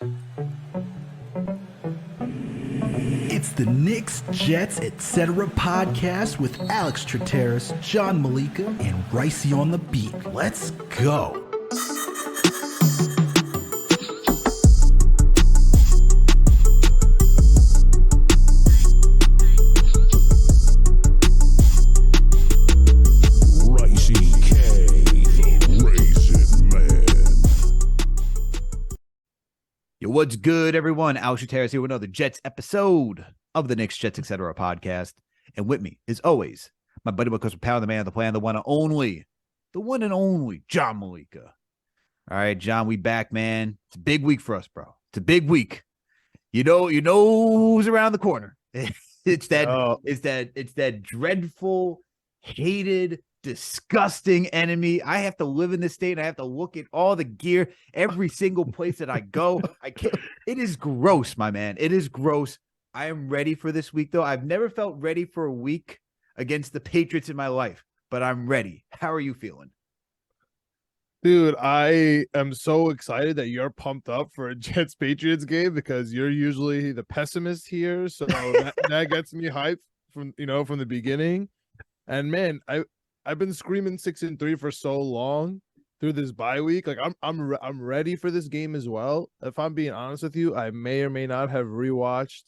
It's the Knicks, Jets, etc. podcast with Alex Trataros, John Meleka, and Ricey on the beat. Let's go. What's good, everyone? Alex Trataros here with another Jets episode of the Knicks, Jets, etc. podcast. And with me, as always, my buddy, because we're pound the man, the plan, the one and only, John Meleka. All right, John, we back, man. It's a big week for us, bro. It's a big week. You know who's around the corner. It's that dreadful, hated, disgusting enemy. I have to live in this state. I have to look at all the gear every single place that I go. I can't. It is gross, my man. It is gross. I am ready for this week, though. I've never felt ready for a week against the Patriots in my life, but I'm ready. How are you feeling? Dude, I am so excited that you're pumped up for a Jets Patriots game because you're usually the pessimist here. So that gets me hyped from the beginning. And man, I've been screaming 6-3 for so long through this bye week. Like I'm ready for this game as well. If I'm being honest with you, I may or may not have rewatched.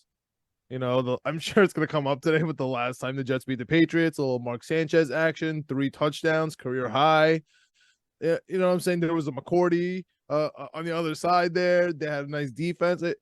I'm sure it's gonna come up today with the last time the Jets beat the Patriots. A little Mark Sanchez action, 3 touchdowns, career high. You know what I'm saying? There was a McCourty on the other side there. They had a nice defense. It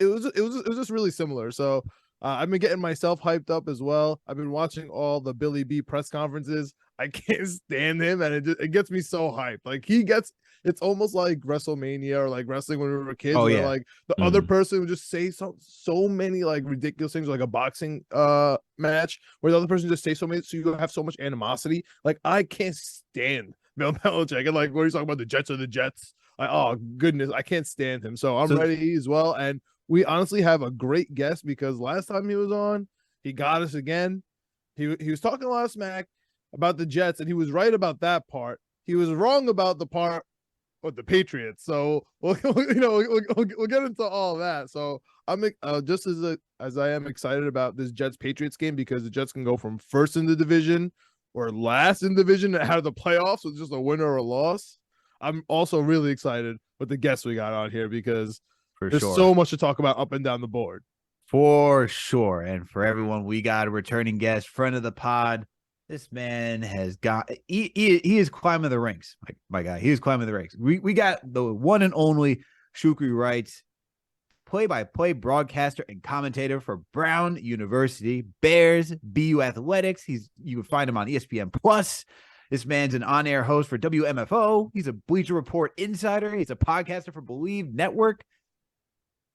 was just really similar. So I've been getting myself hyped up as well. I've been watching all the Billie B press conferences. I can't stand him, and it gets me so hyped. Like it's almost like WrestleMania or like wrestling when we were kids. Oh, where, yeah. like the other person would just say so many like ridiculous things, like a boxing match where the other person just say so many, so you have so much animosity. Like I can't stand Bill Belichick, and like what are you talking about? The Jets are the Jets. Oh goodness, I can't stand him. So I'm ready as well. And we honestly have a great guest because last time he was on, he got us again. He was talking a lot of smack about the Jets, and he was right about that part. He was wrong about the part with the Patriots. So we'll get into all that. So I'm just as I am excited about this Jets Patriots game because the Jets can go from first in the division or last in division out of the playoffs with just a winner or a loss. I'm also really excited with the guests we got on here because there's so much to talk about up and down the board. For sure. And for everyone, we got a returning guest, friend of the pod. This man has got he is climbing the ranks. My guy, he is climbing the ranks. We got the one and only Shukri Wrights, play-by-play broadcaster and commentator for Brown University, Bears, BU Athletics. You can find him on ESPN Plus. This man's an on-air host for WMFO. He's a Bleacher Report insider. He's a podcaster for Believe Network.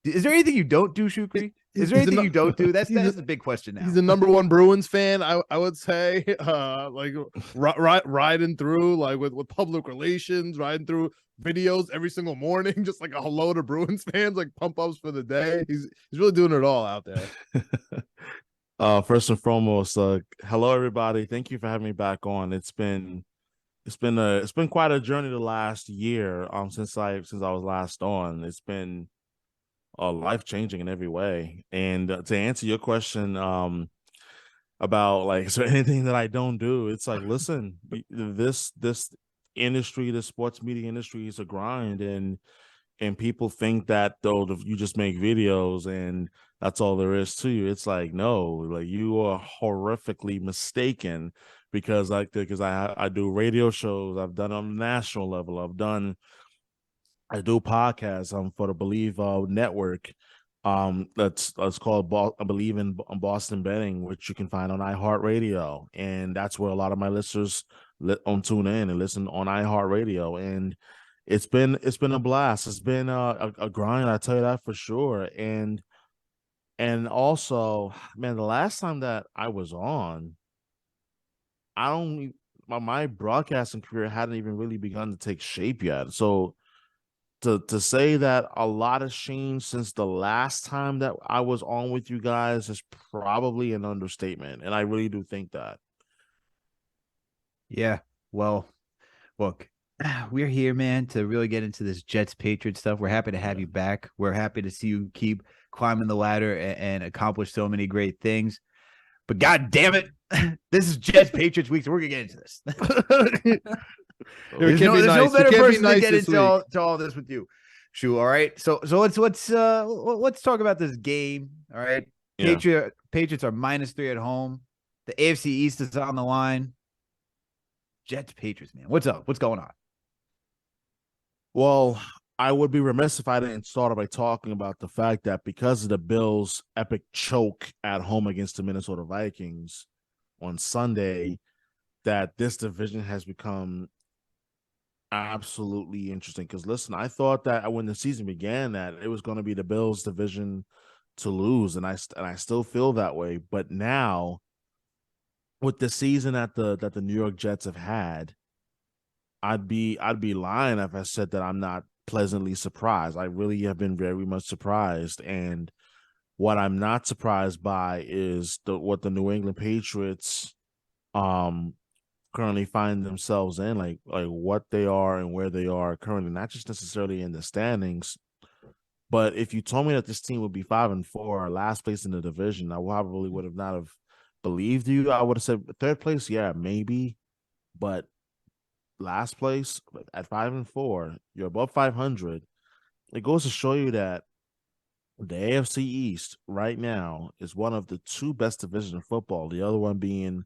Is there anything you don't do, Shukri? Is there anything you don't do? That's the big question now. He's the number one Bruins fan, I would say. Like riding through like with public relations, riding through videos every single morning, just like a hello to Bruins fans, like pump ups for the day. He's really doing it all out there. First and foremost, hello everybody. Thank you for having me back on. It's been quite a journey the last year. Since I was last on, it's been life-changing in every way. And to answer your question about like, is there anything that I don't do? It's like, listen, this industry, the sports media industry is a grind, and people think that though you just make videos and that's all there is to you. It's like, no, like you are horrifically mistaken because I do radio shows. I've done on the national level. I do podcasts for the Believe network. That's called Believe in Boston Betting, which you can find on iHeartRadio, and that's where a lot of my listeners tune in and listen on iHeartRadio. And it's been a blast. It's been a grind, I tell you that for sure. And also, man, the last time that I was on, my broadcasting career hadn't even really begun to take shape yet. So to say that a lot has changed since the last time that I was on with you guys is probably an understatement. And I really do think that. Yeah. Well, look, we're here, man, to really get into this Jets Patriots stuff. We're happy to have you back. We're happy to see you keep climbing the ladder and accomplish so many great things. But God damn it, this is Jets Patriots week, so we're gonna get into this. There's no better person to get into all this with you. Shu, all right. So let's talk about this game. All right. Yeah. Patriots are -3 at home. The AFC East is on the line. Jets Patriots, man. What's up? What's going on? Well, I would be remiss if I didn't start by talking about the fact that because of the Bills' epic choke at home against the Minnesota Vikings on Sunday, that this division has become absolutely interesting. Because listen, I thought that when the season began that it was going to be the Bills' division to lose, and I still feel that way. But now, with the season that the New York Jets have had, I'd be lying if I said that I'm not pleasantly surprised. I really have been very much surprised, and what I'm not surprised by is what the New England Patriots currently find themselves in, like what they are and where they are currently, not just necessarily in the standings. But if you told me that this team would be 5-4, last place in the division, I probably would have not have believed you. I would have said third place, yeah, maybe, but last place at 5-4, you're above 500. It goes to show you that the AFC East right now is one of the two best divisions in football. The other one being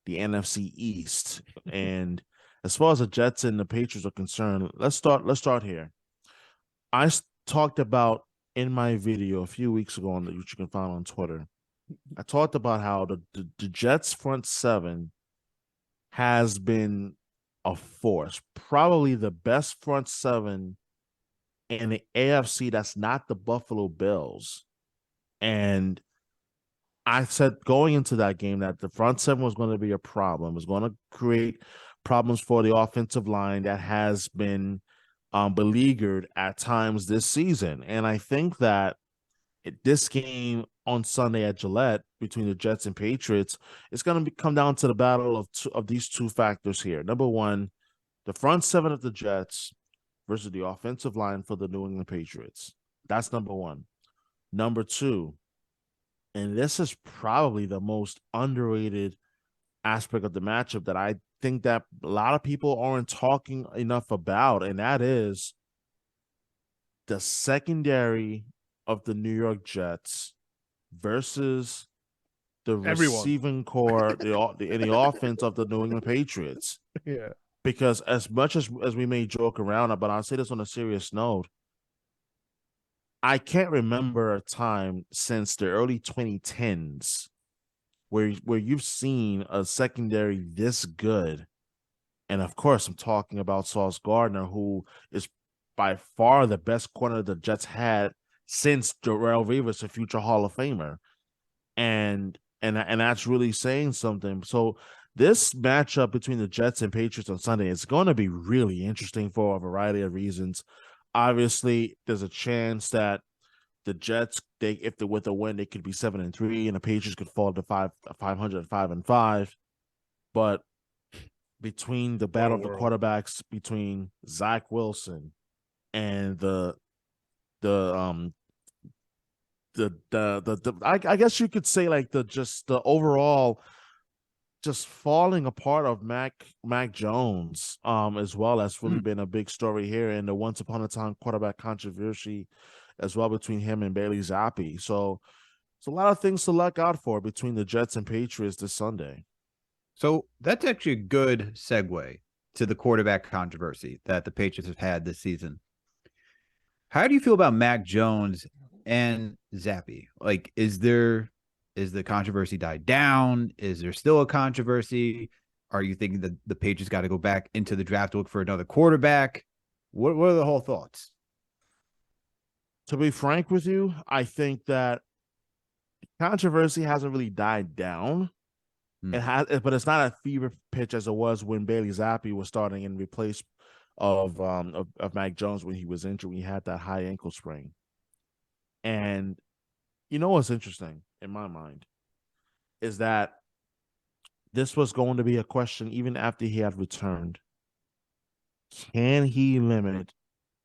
the NFC East. And as far as the Jets and the Patriots are concerned, let's start here. I talked about in my video a few weeks ago which you can find on Twitter. I talked about how the Jets front seven has been a force, probably the best front seven in the AFC that's not the Buffalo Bills. And I said going into that game that the front seven was going to be a problem. It was going to create problems for the offensive line that has been beleaguered at times this season. And I think that this game on Sunday at Gillette between the Jets and Patriots, it's going to come down to the battle of these two factors here. Number one, the front seven of the Jets versus the offensive line for the New England Patriots. That's number one. Number two, and this is probably the most underrated aspect of the matchup that I think that a lot of people aren't talking enough about, and that is the secondary of the New York Jets versus the receiving core, the offense of the New England Patriots. Yeah. Because as much as we may joke around, but I'll say this on a serious note, I can't remember a time since the early 2010s where you've seen a secondary this good. And of course, I'm talking about Sauce Gardner, who is by far the best corner the Jets had since Darrelle Revis, a future Hall of Famer. And that's really saying something. So this matchup between the Jets and Patriots on Sunday is going to be really interesting for a variety of reasons. Obviously, there's a chance that the Jets, with a win, they could be 7-3, and the Patriots could fall to 500, 5-5. But between the battle of the quarterbacks between Zach Wilson and I guess you could say like the overall just falling apart of Mac Jones as well has really been a big story here, and the once upon a time quarterback controversy as well between him and Bailey Zappe. So it's a lot of things to look out for between the Jets and Patriots this Sunday. So that's actually a good segue to the quarterback controversy that the Patriots have had this season. How do you feel about Mac Jones and Zappe? Like, is the controversy died down? Is there still a controversy? Are you thinking that the Patriots got to go back into the draft to look for another quarterback? What are the whole thoughts? To be frank with you, I think that controversy hasn't really died down. It has, but it's not a fever pitch as it was when Bailey Zappe was starting in replace of Mac Jones when he was injured. He had that high ankle sprain. And you know what's interesting in my mind is that this was going to be a question even after he had returned. Can he limit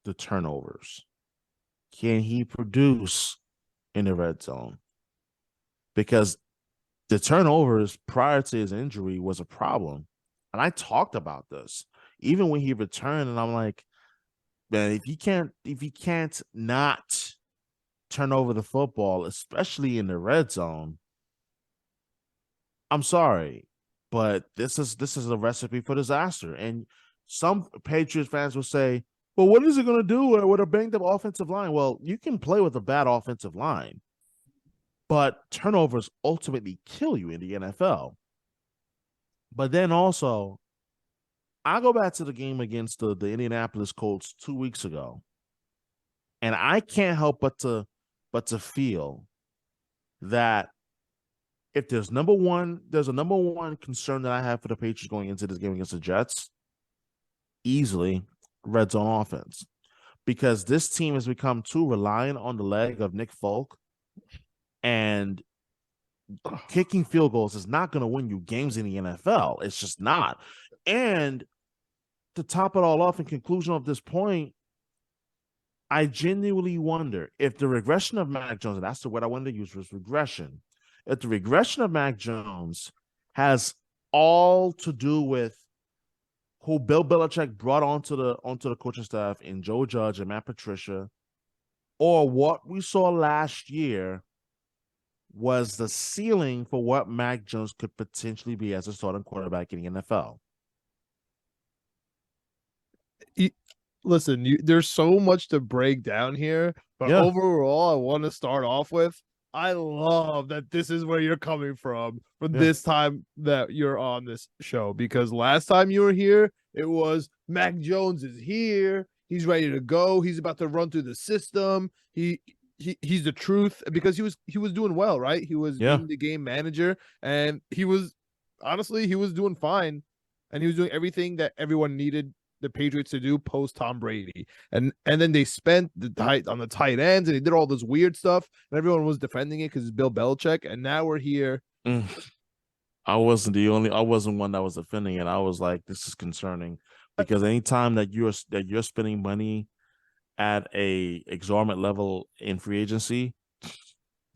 the turnovers? Can he produce in the red zone? Because the turnovers prior to his injury was a problem. And I talked about this even when he returned, and I'm like, man, if you can't not turn over the football, especially in the red zone, I'm sorry, but this is a recipe for disaster. And some Patriots fans will say, well, what is it going to do with a banged up offensive line? Well, you can play with a bad offensive line, but turnovers ultimately kill you in the NFL. But then also, I go back to the game against the Indianapolis Colts 2 weeks ago, and I can't help but to feel that if there's a number one concern that I have for the Patriots going into this game against the Jets, easily red zone offense. Because this team has become too reliant on the leg of Nick Folk, and kicking field goals is not going to win you games in the NFL. It's just not. And to top it all off, in conclusion of this point, I genuinely wonder if the regression of Mac Jones, and that's the word I wanted to use, was regression. If the regression of Mac Jones has all to do with who Bill Belichick brought onto the coaching staff in Joe Judge and Matt Patricia, or what we saw last year was the ceiling for what Mac Jones could potentially be as a starting quarterback in the NFL. Listen, there's so much to break down here, but overall, I want to start off with, I love that this is where you're coming from this time that you're on this show, because last time you were here, it was Mac Jones is here. He's ready to go. He's about to run through the system. He's the truth, because he was doing well, right? He was being the game manager, and he was doing fine, and he was doing everything that everyone needed the Patriots to do post Tom Brady. And then they spent the tight ends, and they did all this weird stuff, and everyone was defending it because it's Bill Belichick. And now we're here. I wasn't one that was defending it. I was like, this is concerning, because anytime that you're spending money at a exorbitant level in free agency,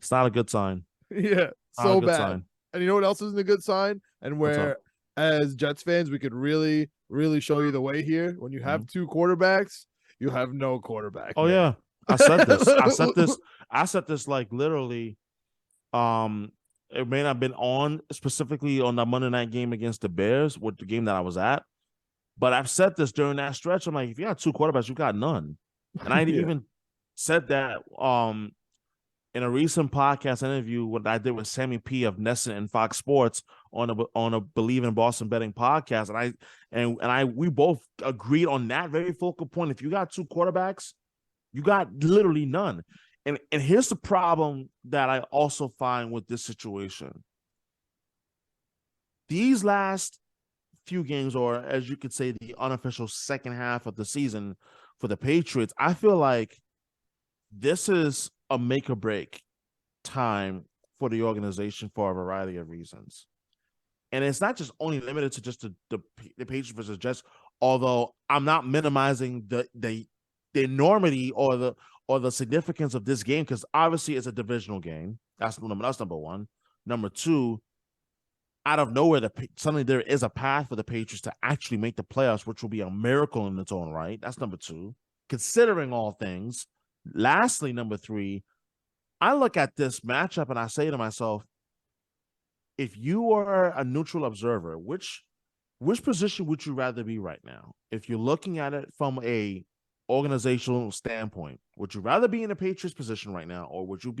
it's not a good sign. Yeah, so bad. Sign. And you know what else isn't a good sign? And where, as Jets fans, we could really, really show you the way here. When you have two quarterbacks, you have no quarterback. Oh, man. Yeah. I said this like literally. It may not have been on specifically on the Monday night game against the Bears, with the game that I was at, but I've said this during that stretch. I'm like, if you got two quarterbacks, you got none. And I even said that in a recent podcast interview what I did with Sammy P of Nesson and Fox Sports on a Believe in Boston Betting podcast, and we both agreed on that very focal point. If you got two quarterbacks, you got literally none. And here's the problem that I also find with this situation. These last few games, or as you could say, the unofficial second half of the season for the Patriots, I feel like this is a make or break time for the organization for a variety of reasons. And it's not just only limited to just the Patriots versus Jets, although I'm not minimizing the enormity or the significance of this game, because obviously it's a divisional game. That's number one. Number two, out of nowhere, suddenly there is a path for the Patriots to actually make the playoffs, which will be a miracle in its own right. That's number two, considering all things. Lastly, number three, I look at this matchup and I say to myself, if you are a neutral observer, which position would you rather be right now? If you're looking at it from a organizational standpoint, would you rather be in the Patriots position right now, or would you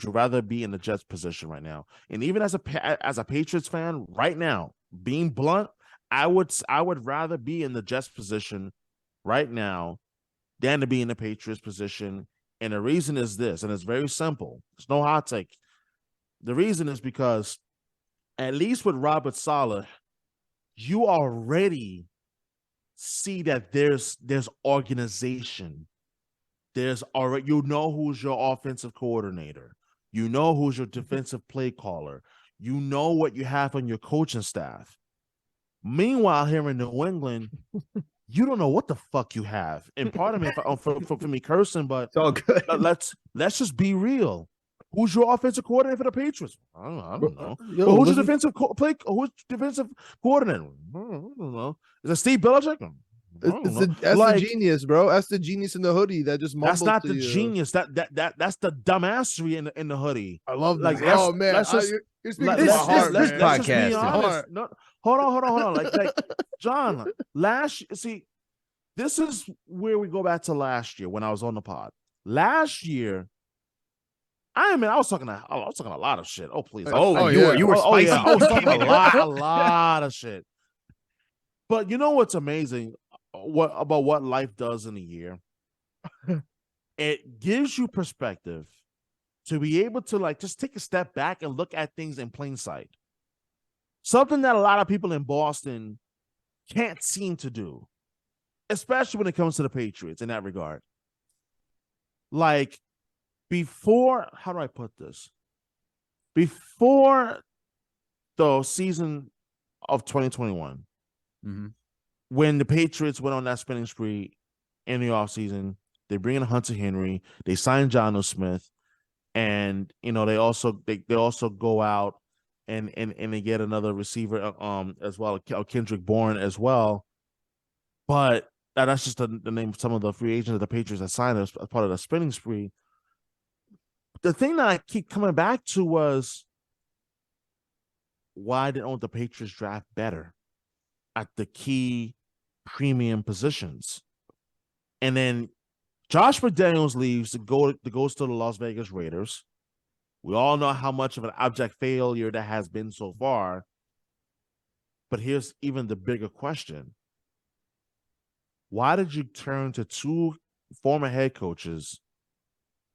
rather be in the Jets position right now? And even as a Patriots fan right now, being blunt, I would rather be in the Jets position right now than to be in the Patriots position. And the reason is this, and it's very simple. There's no hot take. The reason is because, at least with Robert Saleh, you already see that there's organization. There's already, who's your offensive coordinator. You know who's your defensive play caller. You know what you have on your coaching staff. Meanwhile, here in New England, you don't know what the fuck you have. And pardon me for me cursing, but It's all good. let's just be real. Who's your offensive coordinator for the Patriots? I don't know. Yo, But who's your defensive who's defensive coordinator? I don't know. Is it Steve Belichick? That's the genius, bro. That's the genius in the hoodie that just mumbles. That's not to the you. Genius. That's the dumbassery in the hoodie. I love Like, this. Oh man, let's just, you're speaking this- to my heart, this man. podcast Let's just be is- honest. No, hold on. Like John, this is where we go back to last year when I was on the pod. Last year, I was talking a lot of shit. Oh please. You were spicy. Yeah. I was talking a lot of shit. But you know what's amazing about what life does in a year? It gives you perspective to be able to like just take a step back and look at things in plain sight. Something that a lot of people in Boston can't seem to do, especially when it comes to the Patriots in that regard. Like how do I put this? Before the season of 2021, when the Patriots went on that spinning spree in the offseason, they bring in Hunter Henry, they sign Jonnu Smith, and they also go out and they get another receiver as well, Kendrick Bourne as well. But that's just the name of some of the free agents that the Patriots have signed as part of the spinning spree. The thing that I keep coming back to was, why didn't the Patriots draft better at the key premium positions? And then Josh McDaniels leaves goes to the Las Vegas Raiders. We all know how much of an abject failure that has been so far. But here's even the bigger question. Why did you turn to two former head coaches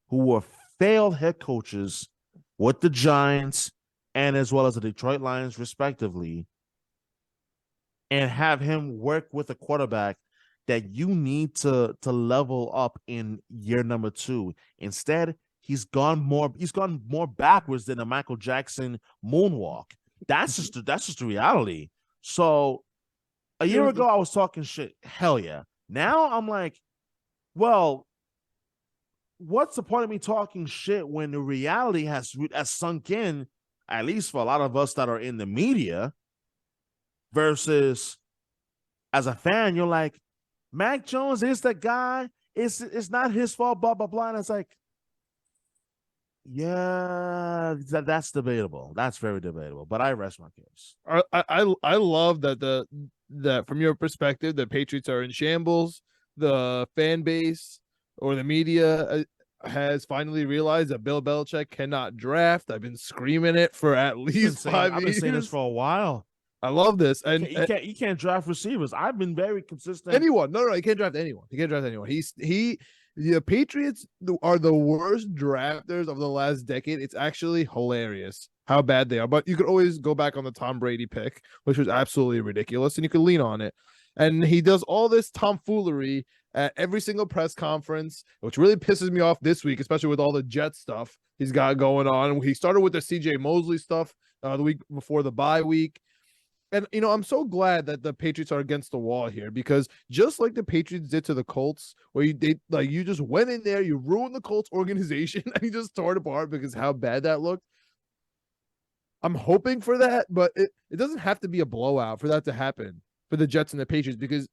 who were failed head coaches with the Giants and as well as the Detroit Lions, respectively, and have him work with a quarterback that you need to level up in year number 2? Instead, he's gone more backwards than a Michael Jackson moonwalk. That's just the reality. So a year ago, I was talking shit. Hell yeah. Now I'm like, well, what's the point of me talking shit when the reality has sunk in, at least for a lot of us that are in the media, versus as a fan, you're like, Mac Jones is the guy. It's not his fault, blah, blah, blah. And it's like, yeah, that's debatable. That's very debatable. But I rest my case. I love that from your perspective, the Patriots are in shambles. The fan base or the media has finally realized that Bill Belichick cannot draft. I've been screaming it for at least 5 years. I've been saying this for a while. I love this. And you can't draft receivers. I've been very consistent. Anyone. No, he can't draft anyone. The Patriots are the worst drafters of the last decade. It's actually hilarious how bad they are. But you could always go back on the Tom Brady pick, which was absolutely ridiculous, and you could lean on it. And he does all this tomfoolery at every single press conference, which really pisses me off this week, especially with all the Jet stuff he's got going on. He started with the CJ Mosley stuff the week before the bye week. And, I'm so glad that the Patriots are against the wall here, because just like the Patriots did to the Colts, where you just went in there, you ruined the Colts organization, and you just tore it apart because how bad that looked. I'm hoping for that, but it doesn't have to be a blowout for that to happen for the Jets and the Patriots, because,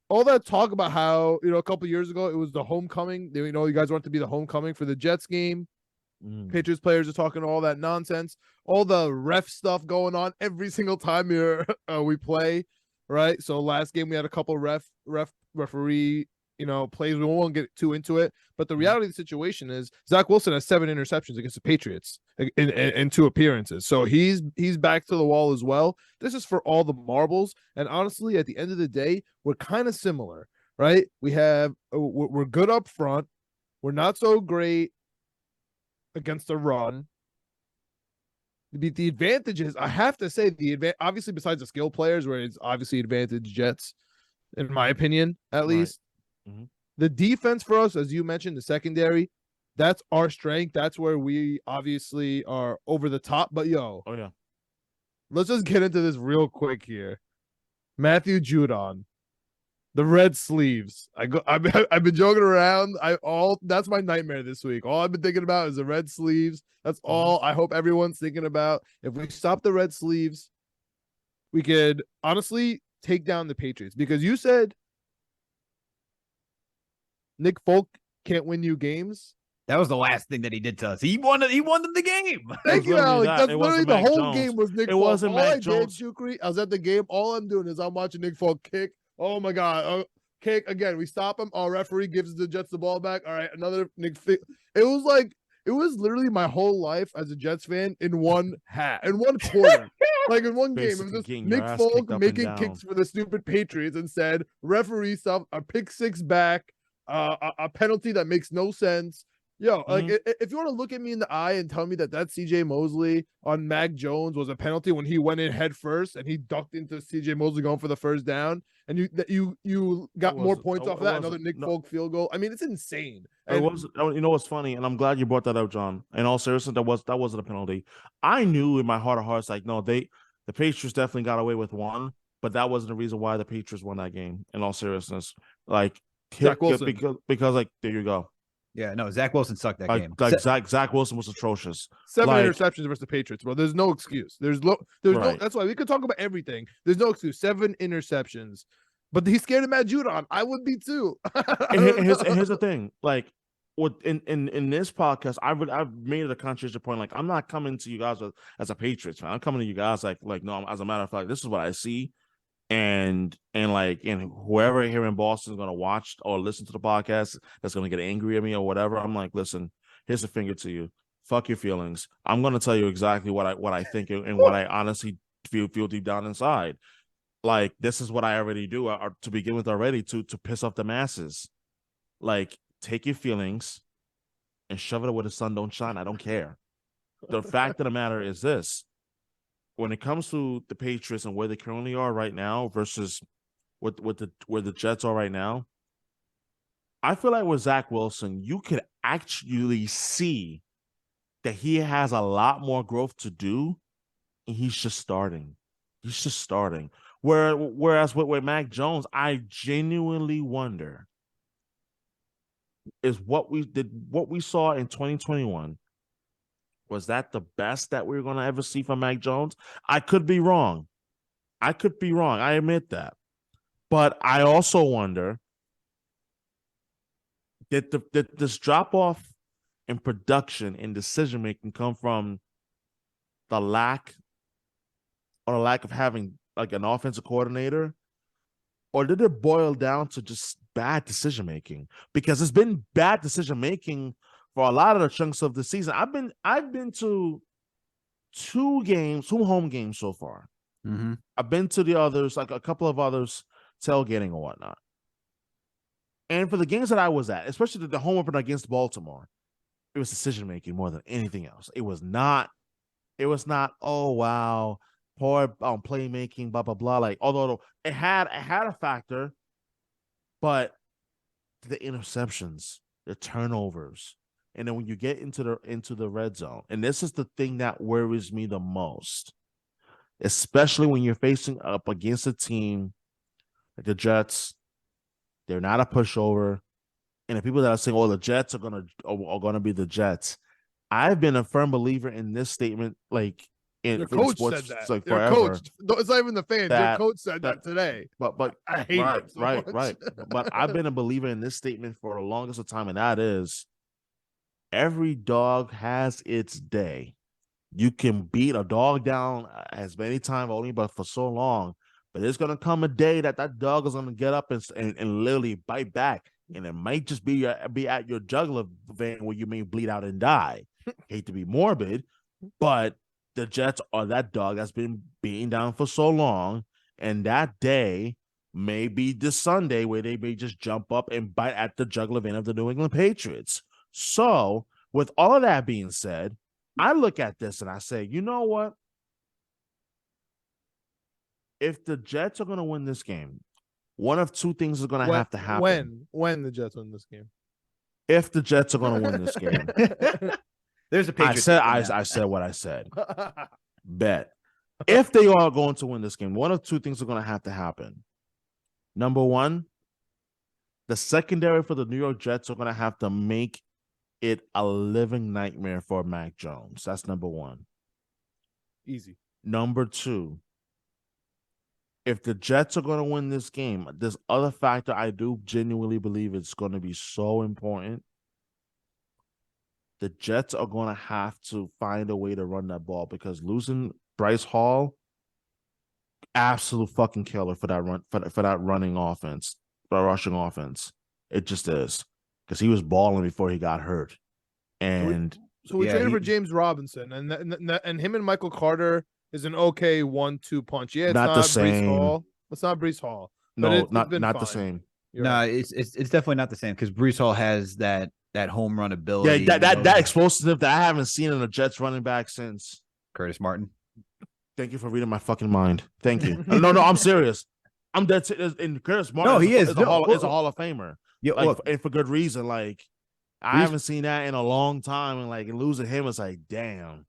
all that talk about how, a couple years ago, it was the homecoming. You guys want to be the homecoming for the Jets game. Patriots players are talking all that nonsense, all the ref stuff going on every single time we play, right? So last game we had a couple referee, plays. We won't get too into it, but the reality of the situation is Zach Wilson has 7 interceptions against the Patriots in 2 appearances. So he's back to the wall as well. This is for all the marbles, and honestly, at the end of the day, we're kind of similar, right? We're good up front. We're not so great against the run. The advantages, I have to say, obviously besides the skill players, where it's obviously advantage Jets, in my opinion, at least. Mm-hmm. The defense for us, as you mentioned, the secondary, that's our strength. That's where we obviously are over the top. But let's just get into this real quick here. Matthew Judon, the red sleeves. I've been joking around. That's my nightmare this week. All I've been thinking about is the red sleeves. That's all I hope everyone's thinking about. If we stop the red sleeves, we could honestly take down the Patriots, because you said Nick Folk can't win you games. That was the last thing that he did to us. He won them the game. Thank you, Alex. That's It literally wasn't the Mac whole Jones. game was Nick It Folk. wasn't All Mac I Jones. did, Shukri, I was at the game. All I'm doing is I'm watching Nick Folk kick. Oh my god, kick again. We stop him. Our referee gives the Jets the ball back. All right, another Nick. It was literally my whole life as a Jets fan in one quarter. Like in one game, it was just Nick Folk making kicks for the stupid Patriots and said referee stuff, a pick six back, a penalty that makes no sense. Yo, like if you want to look at me in the eye and tell me that CJ Mosley on Mac Jones was a penalty when he went in head first and he ducked into CJ Mosley going for the first down, and you got more points off of that, another Nick Folk field goal. I mean, it's insane. It was, you know what's funny, and I'm glad you brought that up, John. In all seriousness, that wasn't a penalty. I knew in my heart of hearts, like, no, the Patriots definitely got away with one, but that wasn't the reason why the Patriots won that game. In all seriousness, like Zach Wilson, because like there you go. Yeah, no, Zach Wilson sucked that game. Like Zach Wilson was atrocious. 7 interceptions versus the Patriots, bro. There's no excuse. There's no. That's why we could talk about everything. There's no excuse. 7 interceptions, but he's scared of Matt Judon. I would be too. And here's the thing, like, in this podcast, I've made it a conscious point. Like, I'm not coming to you guys as a Patriots fan. I'm coming to you guys like no. As a matter of fact, this is what I see. And whoever here in Boston is gonna watch or listen to the podcast that's gonna get angry at me or whatever, I'm like, listen, here's a finger to you. Fuck your feelings. I'm gonna tell you exactly what I think and what I honestly feel deep down inside. Like, this is what I already do, or to begin with already, to piss off the masses. Like, take your feelings and shove it where the sun don't shine. I don't care. The fact of the matter is this. When it comes to the Patriots and where they currently are right now versus where the Jets are right now, I feel like with Zach Wilson, you could actually see that he has a lot more growth to do, and he's just starting. Whereas with Mac Jones, I genuinely wonder, is what we saw in 2021. Was that the best that we were going to ever see from Mac Jones? I could be wrong. I admit that. But I also wonder, did this drop-off in production and decision-making come from the lack of having like an offensive coordinator? Or did it boil down to just bad decision-making? Because it's been bad decision-making for a lot of the chunks of the season. I've been to 2 home games so far. Mm-hmm. I've been to the others, like a couple of others, tailgating or whatnot. And for the games that I was at, especially the home opener against Baltimore, it was decision making more than anything else. It was not. Oh wow, poor playmaking, blah blah blah. Like, although it had a factor, but the interceptions, the turnovers. And then when you get into the red zone, and this is the thing that worries me the most, especially when you're facing up against a team like the Jets. They're not a pushover, and the people that are saying, "Oh, the Jets are gonna be the Jets," I've been a firm believer in this statement. Like, your coach sports, said that. like your forever, coach, it's not even the fans. Your coach said that today. But I hate him so much. Right. But I've been a believer in this statement for the longest of time, and that is, every dog has its day. You can beat a dog down as many times, only but for so long. But there's gonna come a day that dog is gonna get up and literally bite back, and it might just be at your jugular vein where you may bleed out and die. Hate to be morbid, but the Jets are that dog that's been beaten down for so long, and that day may be this Sunday where they may just jump up and bite at the jugular vein of the New England Patriots. So, with all of that being said, I look at this and I say, you know what? If the Jets are going to win this game, one of 2 things is going to have to happen. When the Jets win this game? If the Jets are going to win this game. There's a Patriots. I said what I said. Bet. if they are going to win this game, one of two things are going to have to happen. Number one, the secondary for the New York Jets are going to have to make it a living nightmare for Mac Jones. That's number one. Easy. Number two, if the Jets are going to win this game, this other factor I do genuinely believe it's going to be so important. The Jets are going to have to find a way to run that ball because losing Bryce Hall, absolute fucking killer for that run for that running offense, for rushing offense. It just is because he was balling before he got hurt, and so we traded for James Robinson, and him and Michael Carter is an okay 1-2 punch. Yeah, it's not the same. Breece Hall. It's not Breece Hall. No, it's not been the fine. same. No, right. it's definitely not the same because Breece Hall has that home run ability. Yeah, that explosive that I haven't seen in a Jets running back since Curtis Martin. Thank you for reading my fucking mind. Thank you. No, I'm serious. I'm dead. In Curtis Martin, no, he is a Hall of Famer. Yeah, like, and for good reason. Like I haven't seen that in a long time, and like losing him is like, damn.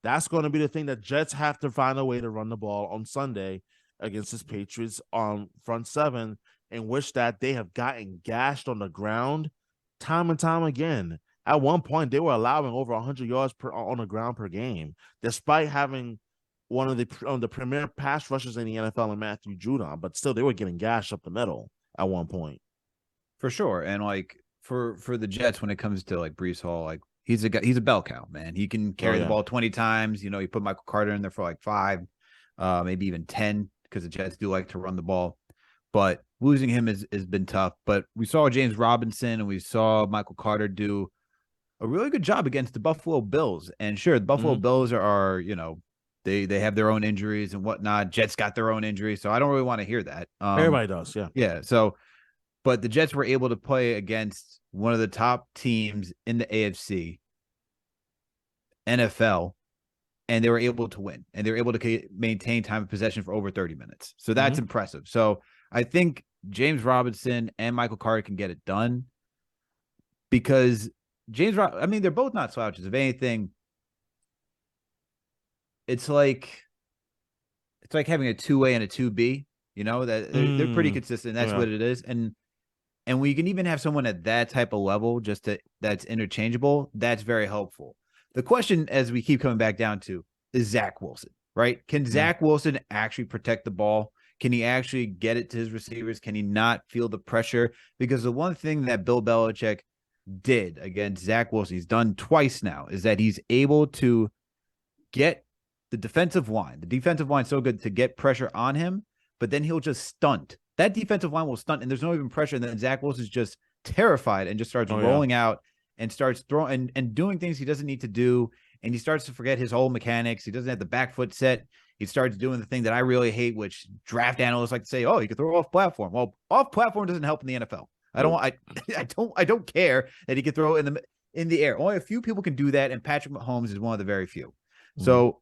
That's going to be the thing that Jets have to find a way to run the ball on Sunday against this Patriots on front seven, in which that they have gotten gashed on the ground time and time again. At one point, they were allowing over 100 yards on the ground per game, despite having one of the premier pass rushers in the NFL in Matthew Judon, but still they were getting gashed up the middle at one point. For sure. And like for the Jets, when it comes to like Breece Hall, like he's a bell cow, man. He can carry the ball 20 times. You know, you put Michael Carter in there for like 5, maybe even 10, because the Jets do like to run the ball. But losing him has been tough. But we saw James Robinson and we saw Michael Carter do a really good job against the Buffalo Bills. And sure, the Buffalo Bills are, you know, they have their own injuries and whatnot. Jets got their own injuries, so I don't really want to hear that. Everybody does, yeah. Yeah, so, but the Jets were able to play against one of the top teams in the AFC, NFL, and they were able to win. And they were able to maintain time of possession for over 30 minutes. So that's impressive. So I think James Robinson and Michael Carter can get it done because they're both not slouches. If anything, it's like having a 2A and a 2B, you know, that they're pretty consistent. That's what it is. And we can even have someone at that type of level that's interchangeable. That's very helpful. The question, as we keep coming back down to, is Zach Wilson, right? Can Zach Wilson actually protect the ball? Can he actually get it to his receivers? Can he not feel the pressure? Because the one thing that Bill Belichick did against Zach Wilson, he's done twice now, is that he's able to get the defensive line so good to get pressure on him, but then he'll just stunt. That defensive line will stunt, and there's no even pressure. And then Zach Wilson's just terrified and just starts rolling out and starts throwing and doing things he doesn't need to do. And he starts to forget his whole mechanics. He doesn't have the back foot set. He starts doing the thing that I really hate, which draft analysts like to say, "Oh, you can throw off platform." Well, off platform doesn't help in the NFL. I don't care that he can throw in the air. Only a few people can do that, and Patrick Mahomes is one of the very few. So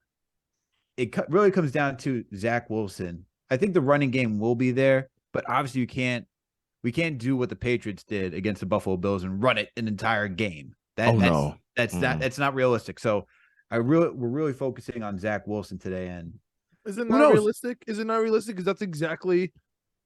it really comes down to Zach Wilson. I think the running game will be there, but obviously we can't do what the Patriots did against the Buffalo Bills and run it an entire game. That's not realistic. So we're really focusing on Zach Wilson today. And is it not realistic? Is it not realistic? Because that's exactly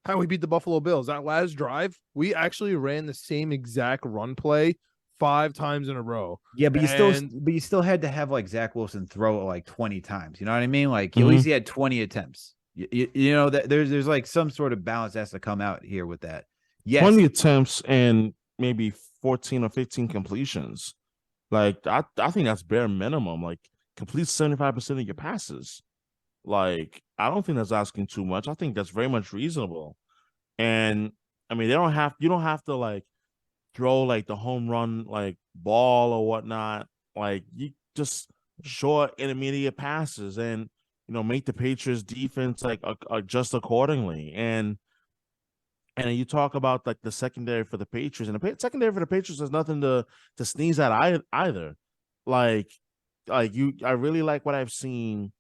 how we beat the Buffalo Bills. That last drive, we actually ran the same exact run play 5 times in a row. Yeah, but you still had to have like Zach Wilson throw it like 20 times. You know what I mean? Like at least he had 20 attempts. You know that there's like some sort of balance that has to come out here with that. Yes, 20 attempts and maybe 14 or 15 completions. Like I think that's bare minimum. Like complete 75% of your passes. Like I don't think that's asking too much. I think that's very much reasonable. And I mean, you don't have to like throw like the home run like ball or whatnot. Like you just short intermediate passes and make the Patriots defense like adjust accordingly. And you talk about like the secondary for the Patriots, and the secondary for the Patriots is nothing to sneeze at either. Like I really like what I've seen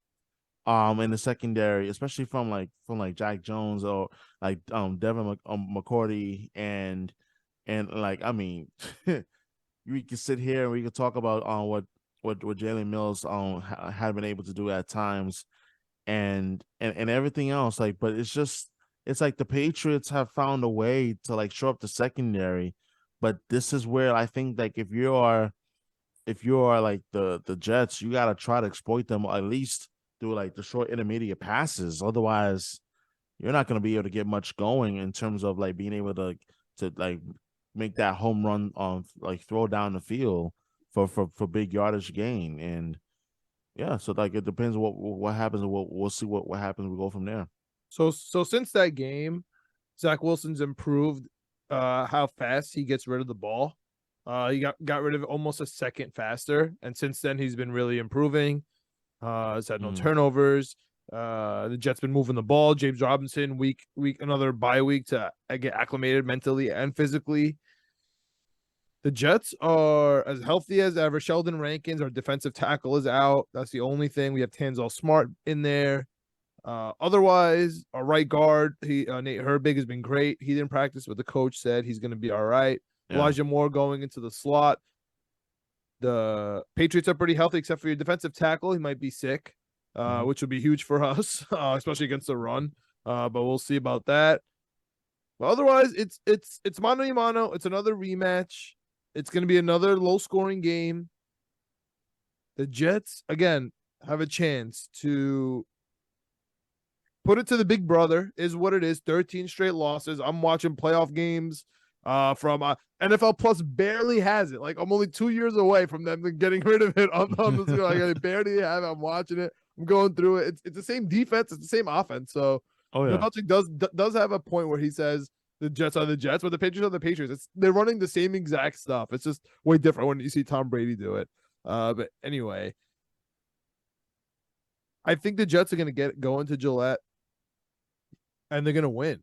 in the secondary, especially from Jack Jones or like Devin McCourty and like I mean we can sit here and we can talk about what Jalen Mills had been able to do at times, and everything else. Like, but it's like the Patriots have found a way to like show up the secondary. But this is where I think like if you are like the Jets, you gotta try to exploit them at least through like the short intermediate passes. Otherwise, you're not gonna be able to get much going in terms of like being able to like make that home run on like throw down the field for big yardage gain. And yeah, so like it depends what happens, and we'll see what happens. We go from there. So since that game, Zach Wilson's improved how fast he gets rid of the ball. He got rid of it almost a second faster, and since then he's been really improving. He's had no turnovers. The Jets been moving the ball. James Robinson week another bye week to get acclimated mentally and physically. The Jets are as healthy as ever. Sheldon Rankins, our defensive tackle, is out. That's the only thing. We have Tanzel Smart in there. Otherwise, our right guard, Nate Herbig has been great. He didn't practice, but the coach said he's going to be all right. Yeah. Elijah Moore going into the slot. The Patriots are pretty healthy, except for your defensive tackle. He might be sick, which would be huge for us, especially against the run. But we'll see about that. But otherwise, it's mano a mano. It's another rematch. It's going to be another low-scoring game. The Jets, again, have a chance to put it to the big brother, is what it is. 13 straight losses. I'm watching playoff games from NFL Plus barely has it. Like, I'm only 2 years away from them getting rid of it on this. Like, I barely have it. I'm watching it. I'm going through it. It's the same defense. It's the same offense. So, Belichick does have a point where he says the Jets are the Jets, but the Patriots are the Patriots. They're running the same exact stuff. It's just way different when you see Tom Brady do it. But anyway, I think the Jets are going to go into Gillette, and they're going to win.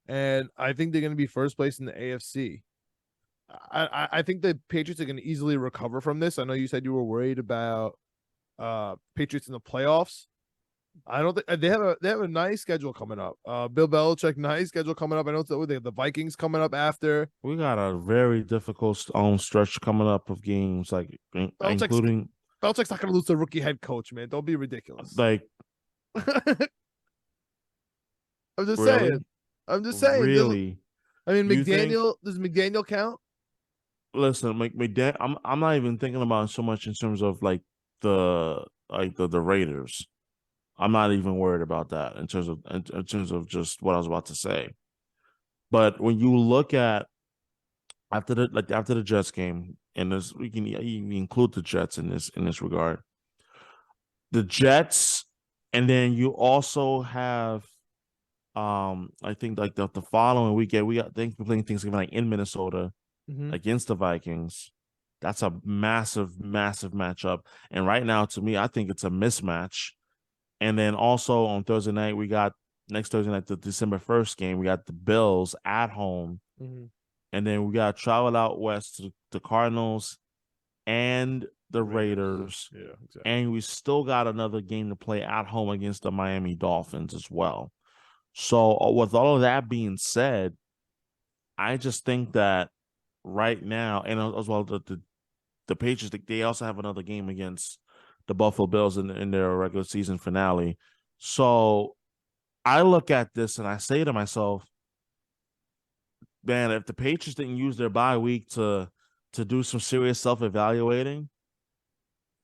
And I think they're going to be first place in the AFC. I think the Patriots are going to easily recover from this. I know you said you were worried about Patriots in the playoffs. I don't think they have a nice schedule coming up. Bill Belichick, nice schedule coming up. I know they have the Vikings coming up after. We got a very difficult stretch coming up of games, like including Belichick's not going to lose to rookie head coach, man. Don't be ridiculous. Like, I'm just saying. I'm just saying. Really? I mean, McDaniel. Does McDaniel count? Listen, McDaniel. I'm not even thinking about it so much in terms of like the Raiders. I'm not even worried about that in terms of just what I was about to say. But when you look at after the Jets game, and this we can include the Jets in this regard. The Jets, and then you also have I think like the following weekend we got Thanksgiving like in Minnesota against the Vikings. That's a massive matchup. And right now, to me, I think it's a mismatch. And then also on Thursday night, next Thursday night, the December 1st game, we got the Bills at home. And then we got to travel out west to the Cardinals and the Raiders. Yeah, exactly. And we still got another game to play at home against the Miami Dolphins as well. So with all of that being said, I just think that right now, and as well the Patriots, they also have another game against the Buffalo Bills in their regular season finale. So I look at this and I say to myself, man, if the Patriots didn't use their bye week to do some serious self-evaluating,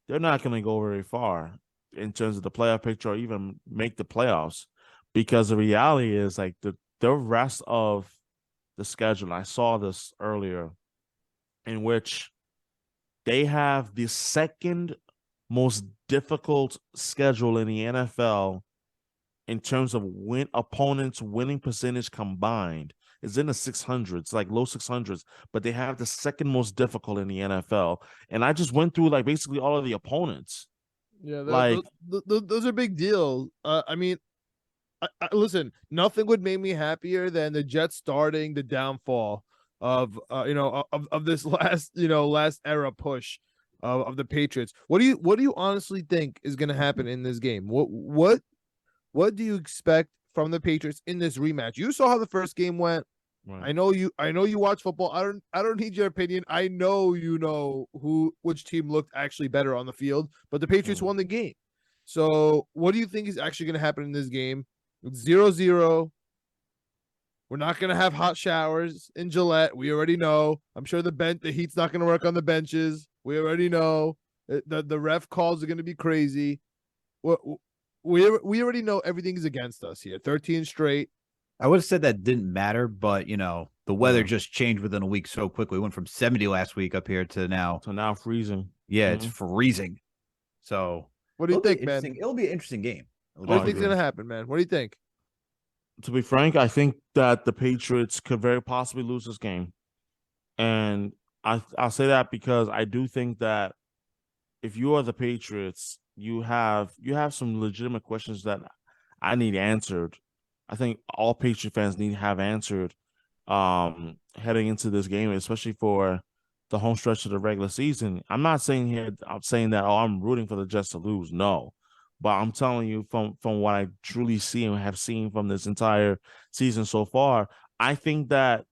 they're not going to go very far in terms of the playoff picture or even make the playoffs. Because the reality is like the rest of the schedule, I saw this earlier, in which they have the second most difficult schedule in the NFL in terms of opponents' winning percentage combined. It's in the 600s, like low 600s, but they have the second most difficult in the NFL. And I just went through like basically all of the opponents. Yeah, those are big deals. I mean, listen, nothing would make me happier than the Jets starting the downfall of this last era push of the Patriots. What do you honestly think is going to happen in this game? What do you expect from the Patriots in this rematch? You saw how the first game went. Right. I know you watch football. I don't need your opinion. I know which team looked actually better on the field, but the Patriots won the game. So what do you think is actually going to happen in this game? It's 0-0. We're not going to have hot showers in Gillette. We already know. I'm sure the heat's not going to work on the benches. We already know. The ref calls are going to be crazy. We already know everything is against us here. 13 straight. I would have said that didn't matter, but the weather just changed within a week so quickly. We went from 70 last week up here to now. So now freezing. Yeah, it's freezing. So what do you think, man? It'll be an interesting game. What do you think's gonna happen, man? What do you think? To be frank, I think that the Patriots could very possibly lose this game. And I'll say that because I do think that if you are the Patriots, you have some legitimate questions that I need answered. I think all Patriot fans need to have answered heading into this game, especially for the home stretch of the regular season. I'm saying that, I'm rooting for the Jets to lose. No. But I'm telling you from what I truly see and have seen from this entire season so far, I think that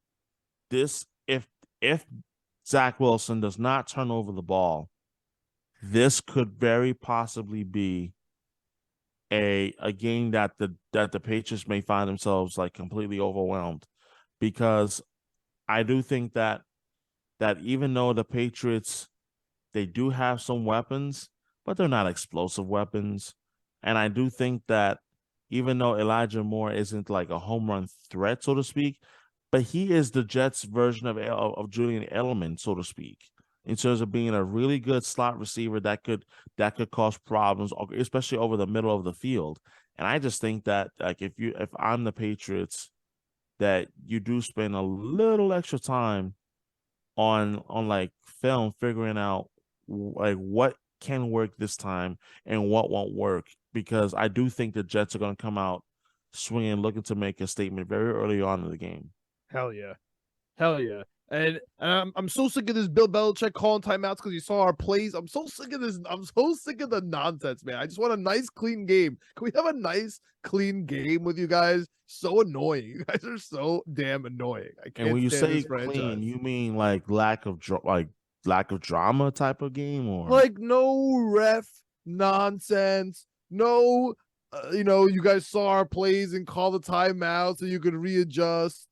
if Zach Wilson does not turn over the ball, this could very possibly be a game that the Patriots may find themselves like completely overwhelmed, because I do think that even though the Patriots, they do have some weapons, but they're not explosive weapons. And I do think that even though Elijah Moore isn't like a home run threat, so to speak, but he is the Jets' version of Julian Edelman, so to speak, in terms of being a really good slot receiver that could cause problems, especially over the middle of the field. And I just think that like if I'm the Patriots, that you do spend a little extra time on like film figuring out like what can work this time and what won't work, because I do think the Jets are going to come out swinging, looking to make a statement very early on in the game. Hell yeah. And I'm so sick of this Bill Belichick calling timeouts because you saw our plays. I'm so sick of this. I'm so sick of the nonsense, man. I just want a nice, clean game. Can we have a nice, clean game with you guys? So annoying. You guys are so damn annoying. I can't. And when you say clean, franchise. you mean like lack of drama type of game, or like no ref nonsense, no, you guys saw our plays and call the timeout so you could readjust.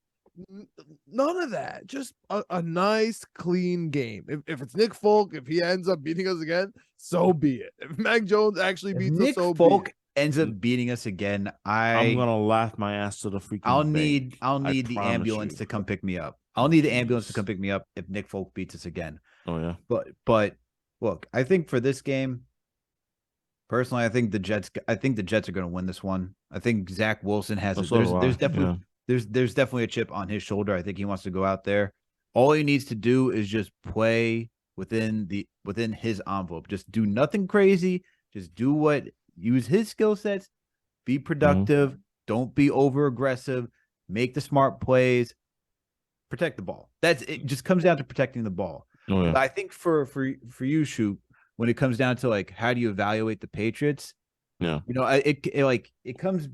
None of that. Just a nice, clean game. If it's Nick Folk, if he ends up beating us again, so be it. If Mac Jones actually beats us, so Folk be it. ends up beating us again, I'm gonna laugh my ass to the freaking. I'll need the ambulance to come pick me up. I'll need the ambulance to come pick me up if Nick Folk beats us again. Oh yeah. But look, I think for this game, personally, I think the Jets are going to win this one. I think Zach Wilson has there's definitely a chip on his shoulder. I think he wants to go out there. All he needs to do is just play within his envelope. Just do nothing crazy. Just use his skill sets. Be productive. Don't be over aggressive. Make the smart plays. Protect the ball. It just comes down to protecting the ball. Oh, yeah. But I think for you, Shoop, when it comes down to like how do you evaluate the Patriots? Yeah. It comes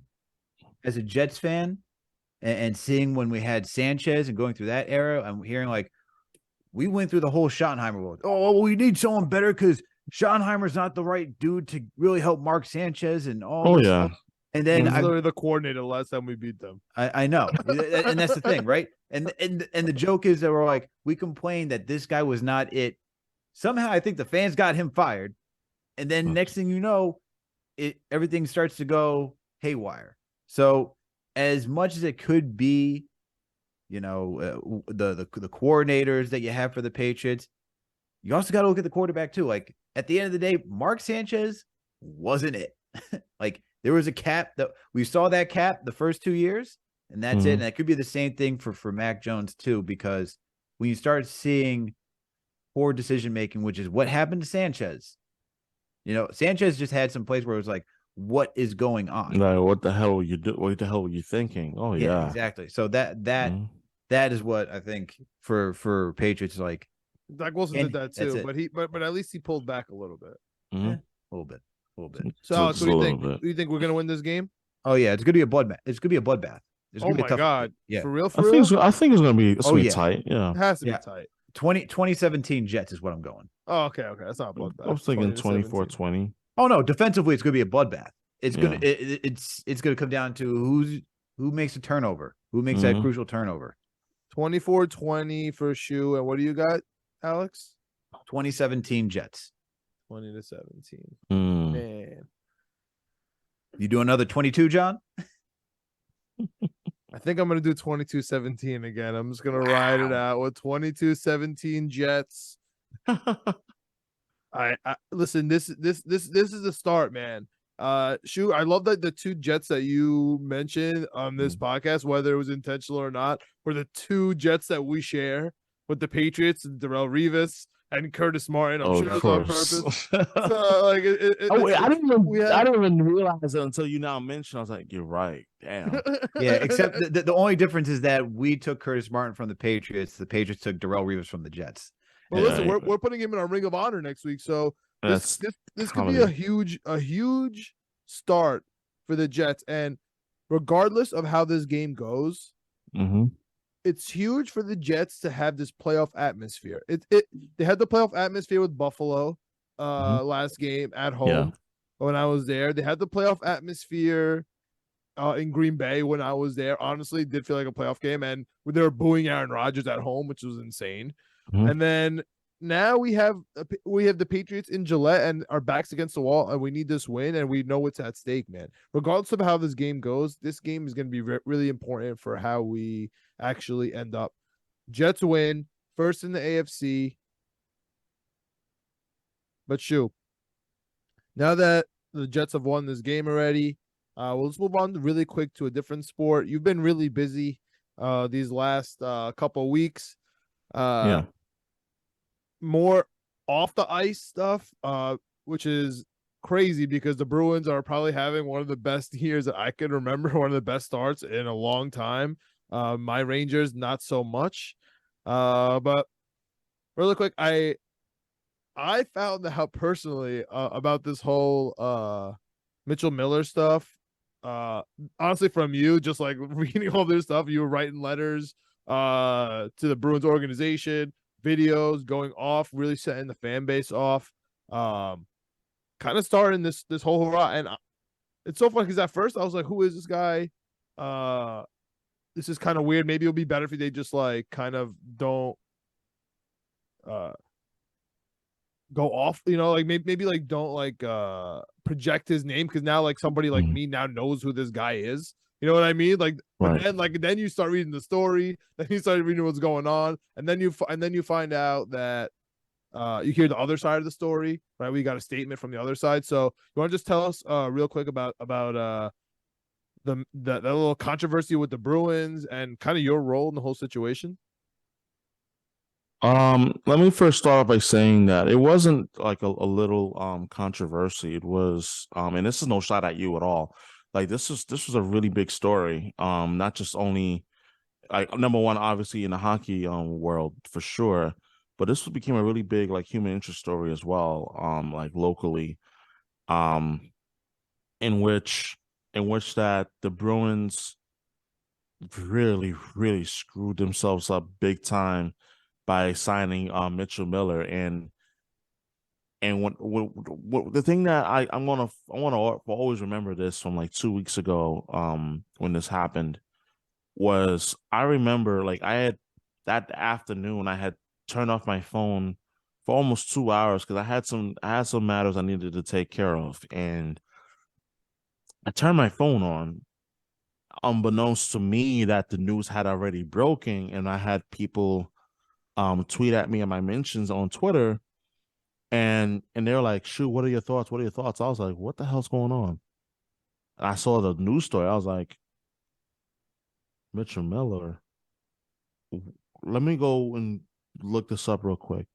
as a Jets fan and seeing when we had Sanchez and going through that era, I'm hearing like we went through the whole Schottenheimer world. Oh, we need someone better because Schottenheimer's not the right dude to really help Mark Sanchez and all. Oh yeah. Stuff. And then literally the coordinator the last time we beat them. I know, and that's the thing, right? And the joke is that we're like, we complained that this guy was not it. Somehow, I think the fans got him fired, and then next thing you know, everything starts to go haywire. So, as much as it could be, the coordinators that you have for the Patriots, you also got to look at the quarterback too. Like at the end of the day, Mark Sanchez wasn't it. Like there was a cap that we saw that cap the first 2 years, and that's it. And that could be the same thing for Mac Jones too, because when you start seeing poor decision making, which is what happened to Sanchez. Sanchez just had some plays where it was like, what is going on? Like, what the hell were you do? What the hell were you thinking? Oh yeah, exactly. So that is what I think for Patriots, like Zach Wilson did that too, but at least he pulled back a little bit. A little bit. So Alex, what do you think? Do you think we're gonna win this game? Oh yeah, it's gonna be a bloodbath. It's gonna be a bloodbath. Oh my god! Yeah, for real. I think it's gonna be tight. Yeah, it has to be tight. 2017 Jets is what I'm going. Oh, okay. That's not a bloodbath. I was thinking 24-20. Oh no, defensively it's going to be a bloodbath. It's Yeah. going to it's going to come down to who makes a turnover, who makes that crucial turnover. 24-20 for Shu, and what do you got, Alex? 2017 Jets. 20-17. Mm. Man, You do another 22, John? I think I'm gonna do 22-17 again. I'm just gonna ride it out with 22-17 Jets. I listen. This is the start, man. Shu, I love that the two Jets that you mentioned on this podcast, whether it was intentional or not, were the two Jets that we share with the Patriots, Darrelle Revis and Curtis Martin. I'm sure Of it's on course. purpose. So, like, I didn't even realize it until you now mentioned. I was like, you're right. Damn. Yeah, except the only difference is that we took Curtis Martin from the Patriots. The Patriots took Darrelle Revis from the Jets. Well, listen, we're putting him in our Ring of Honor next week, so this could be a huge start for the Jets. And regardless of how this game goes, it's huge for the Jets to have this playoff atmosphere. They had the playoff atmosphere with Buffalo last game at home when I was there. They had the playoff atmosphere in Green Bay when I was there. Honestly, it did feel like a playoff game, and they were booing Aaron Rodgers at home, which was insane. And then now we have the Patriots in Gillette and our backs against the wall, and we need this win, and we know what's at stake, man. Regardless of how this game goes, this game is going to be really important for how we actually end up. Jets win, first in the AFC. But Shu, now that the Jets have won this game already, let's move on really quick to a different sport. You've been really busy these last couple weeks. More off the ice stuff, which is crazy because the Bruins are probably having one of the best years that I can remember, one of the best starts in a long time. My Rangers, not so much. But really quick, I found out personally about this whole Mitchell Miller stuff. Honestly, from you, just like reading all this stuff, you were writing letters to the Bruins organization, videos going off, really setting the fan base off, kind of starting this whole hurrah. And it's so funny because at first I was like, who is this guy? This is kind of weird. Maybe it'll be better if they just like kind of don't go off, like maybe like don't like project his name, because now like somebody like me now knows who this guy is. You know what I mean? Like, but then you start reading the story, then you start reading what's going on, and then you find out that you hear the other side of the story, right? We got a statement from the other side. So you want to just tell us real quick about that little controversy with the Bruins and kind of your role in the whole situation? Let me first start off by saying that it wasn't like a little controversy. It was and this is no shot at you at all. Like this was a really big story. Not just only like number one, obviously in the hockey world for sure, but this became a really big like human interest story as well. Like locally, in which that the Bruins really screwed themselves up big time by signing Mitchell Miller. And what the thing that I want to always remember this from like 2 weeks ago when this happened was I remember like I had that afternoon I had turned off my phone for almost 2 hours because I had some matters I needed to take care of, and I turned my phone on unbeknownst to me that the news had already broken, and I had people tweet at me in my mentions on Twitter, and they're like, "Shoot, what are your thoughts? What are your thoughts?" I was like, "What the hell's going on?" And I saw the news story. I was like, "Mitchell Miller. Let me go and look this up real quick."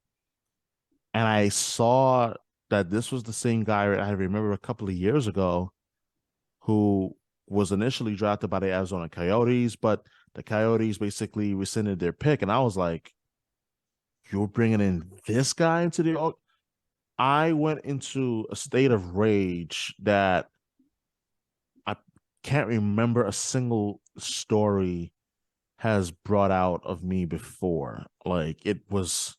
And I saw that this was the same guy I remember a couple of years ago who was initially drafted by the Arizona Coyotes, but the Coyotes basically rescinded their pick. And I was like, "You're bringing in this guy into the..." I went into a state of rage that I can't remember a single story has brought out of me before. Like it was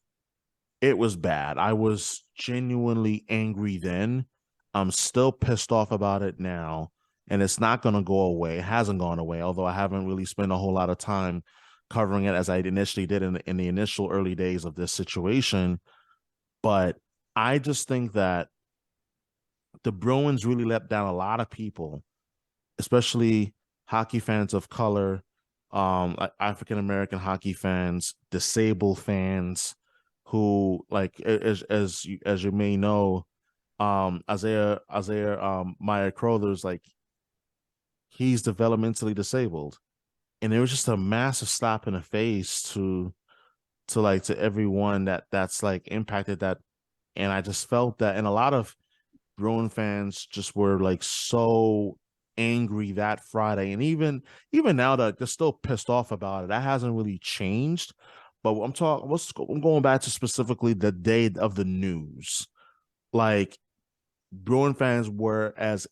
bad. I was genuinely angry then. I'm still pissed off about it now, and it's not going to go away. It hasn't gone away, although I haven't really spent a whole lot of time covering it as I initially did in the initial early days of this situation. But I just think that the Bruins really let down a lot of people, especially hockey fans of color, like African American hockey fans, disabled fans, who like as you may know, Isaiah Meyer Crothers, like he's developmentally disabled, and it was just a massive slap in the face to everyone that's like impacted that, and I just felt that, and a lot of Bruin fans just were like so angry that Friday, and even now that they're still pissed off about it. That hasn't really changed. But I'm going back to specifically the day of the news. Like Bruin fans were as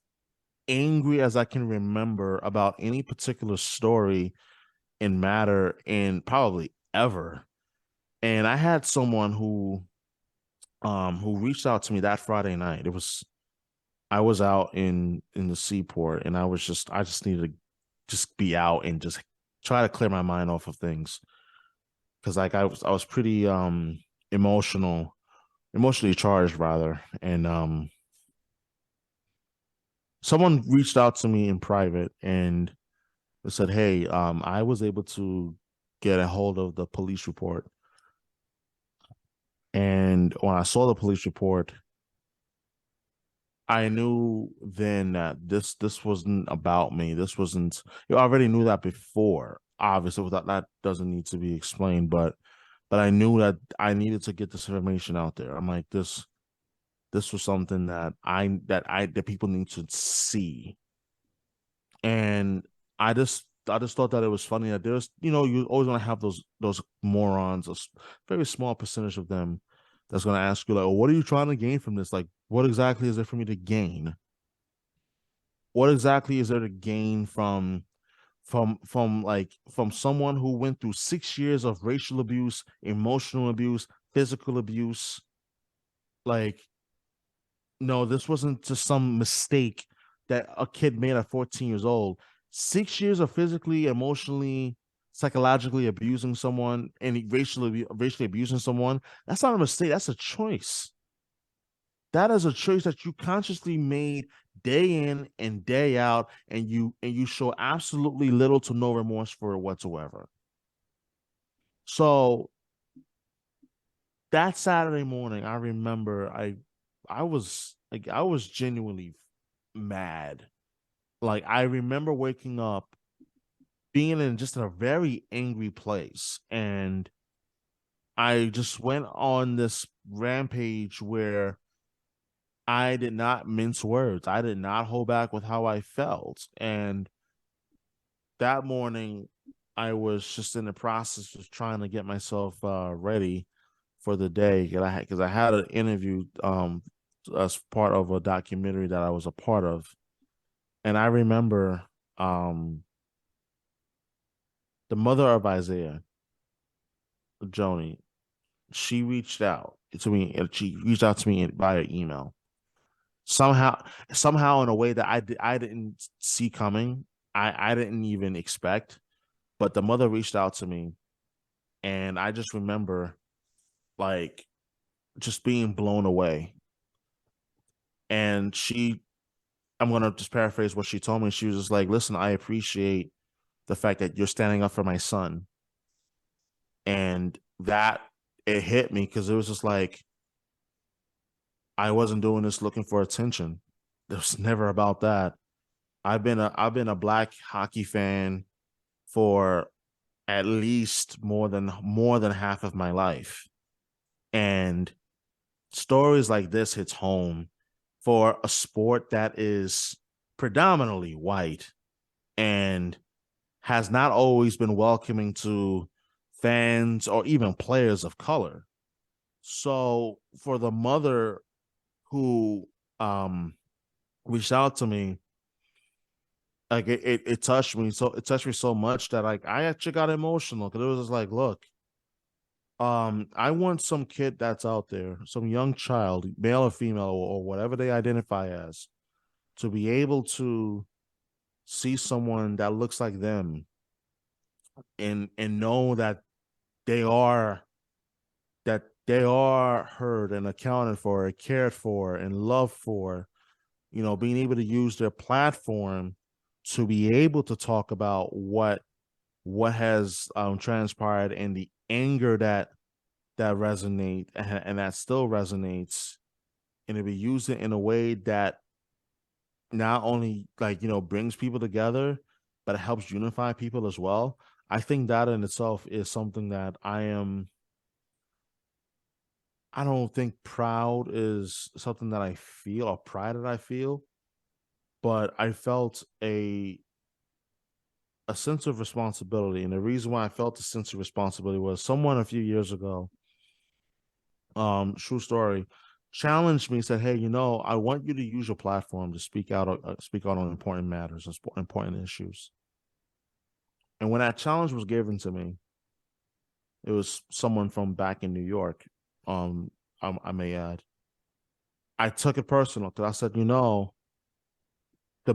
angry as I can remember about any particular story in matter in probably ever. And I had someone who reached out to me that Friday night. I was out in the seaport, and I just needed to just be out and just try to clear my mind off of things, because like I was pretty emotionally charged rather, and someone reached out to me in private and said, "Hey, I was able to get a hold of the police report, and when I saw the police report, I knew then that this wasn't about me. This wasn't. I already knew that before. Obviously, that doesn't need to be explained, but I knew that I needed to get this information out there. I'm like, this was something that people need to see, and I just thought that it was funny that there's, you always want to have those morons, a very small percentage of them that's going to ask you like, well, what are you trying to gain from this? Like, what exactly is there for me to gain? What exactly is there to gain from someone who went through 6 years of racial abuse, emotional abuse, physical abuse? Like, no, this wasn't just some mistake that a kid made at 14 years old. 6 years of physically, emotionally, psychologically abusing someone and racially abusing someone, that's not a mistake. That's a choice. That is a choice that you consciously made day in and day out, and you show absolutely little to no remorse for it whatsoever. So that Saturday morning, I remember I was genuinely mad. Like I remember waking up being in just a very angry place, and I just went on this rampage where I did not mince words. I did not hold back with how I felt. And that morning, I was just in the process of trying to get myself ready for the day, because I had an interview as part of a documentary that I was a part of, and I remember the mother of Isaiah, Joni, she reached out to me, and she reached out to me via email. Somehow, somehow in a way that I didn't see coming. I didn't even expect, but the mother reached out to me, and I just remember like just being blown away. And I'm gonna just paraphrase what she told me. She was just like, "Listen, I appreciate the fact that you're standing up for my son." And that, it hit me, because it was just like, I wasn't doing this looking for attention. It was never about that. I've been a black hockey fan for at least more than half of my life. And stories like this hits home for a sport that is predominantly white and has not always been welcoming to fans or even players of color. So for the mother who reached out to me, like it touched me so much that like I actually got emotional, because it was just like, look, I want some kid that's out there, some young child, male or female, or whatever they identify as, to be able to see someone that looks like them and know they are that they are heard and accounted for, cared for, and loved for, being able to use their platform to be able to talk about what has transpired, and the anger that resonate and that still resonates, and to be used in a way that not only brings people together, but it helps unify people as well. I think that in itself is something that I don't think proud is something that I feel, or pride that I feel, but I felt a sense of responsibility. And the reason why I felt a sense of responsibility was someone a few years ago, true story, challenged me, said, "Hey, I want you to use your platform to speak out on important matters, important issues." And when that challenge was given to me, it was someone from back in New York. I may add, I took it personal because I said, the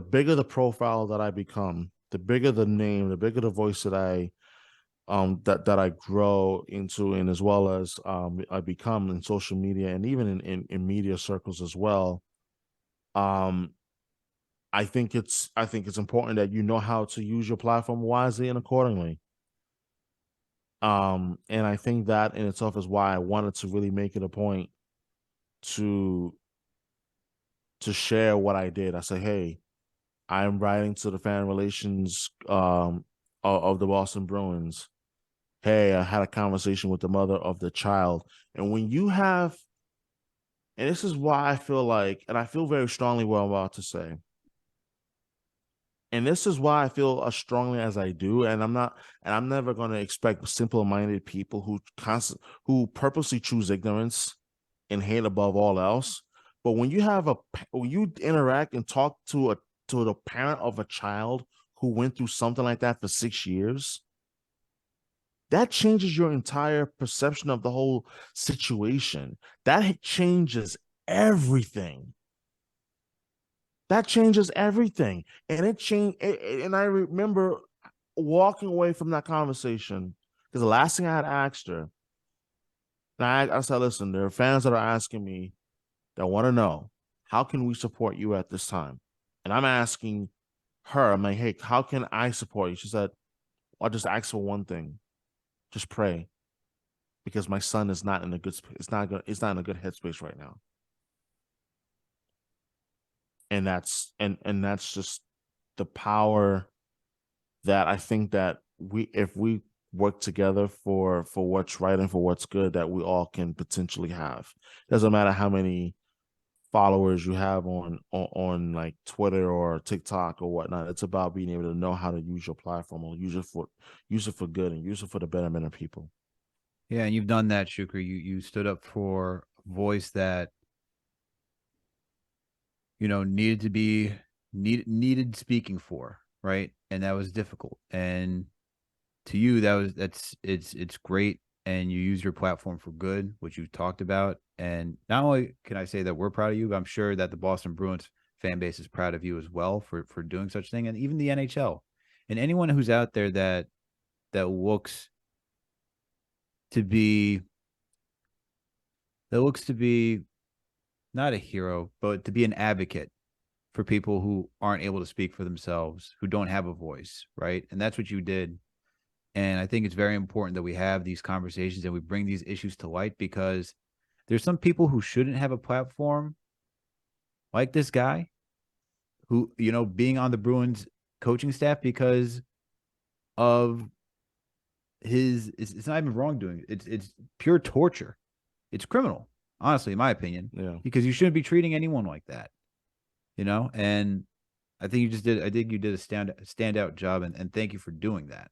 bigger the profile that I become, the bigger the name, the bigger the voice that I grow into, and as well as I become in social media and even in media circles as well. I think it's important that you know how to use your platform wisely and accordingly. And I think that in itself is why I wanted to really make it a point to share what I did. I say, hey, I'm writing to the fan relations of the Boston Bruins. Hey, I had a conversation with the mother of the child. And when you have, and this is why I feel like, and I feel very strongly what I'm about to say, and this is why I feel as strongly as I do, and I'm never going to expect simple-minded people who purposely choose ignorance and hate above all else. But when you interact and talk to the parent of a child who went through something like that for 6 years, that changes your entire perception of the whole situation. That changes everything. That changes everything. And it changed. And I remember walking away from that conversation because the last thing I had asked her, and I said, listen, there are fans that are asking me that want to know, how can we support you at this time? And I'm asking her, I'm like, hey, how can I support you? She said, I'll just ask for one thing. Just pray. Because my son is not in a good it's not in a good headspace right now. And that's just the power that I think that if we work together for what's right and for what's good, that we all can potentially have. Doesn't matter how many followers you have on like Twitter or TikTok or whatnot. It's about being able to know how to use your platform, or use it for good, and use it for the betterment of people. Yeah, and you've done that, Shukri. You stood up for a voice that needed to be needed speaking for, right? And that was difficult. And to you, it's great. And you use your platform for good, which you talked about. And not only can I say that we're proud of you, but I'm sure that the Boston Bruins fan base is proud of you as well for doing such thing. And even the NHL and anyone who's out there that looks to be not a hero, but to be an advocate for people who aren't able to speak for themselves, who don't have a voice, right? And that's what you did. And I think it's very important that we have these conversations and we bring these issues to light, because there's some people who shouldn't have a platform like this guy who, being on the Bruins coaching staff because of it's not even wrongdoing. It's pure torture. It's criminal, honestly, in my opinion. Yeah. Because you shouldn't be treating anyone like that. And I think you did a standout job, and thank you for doing that.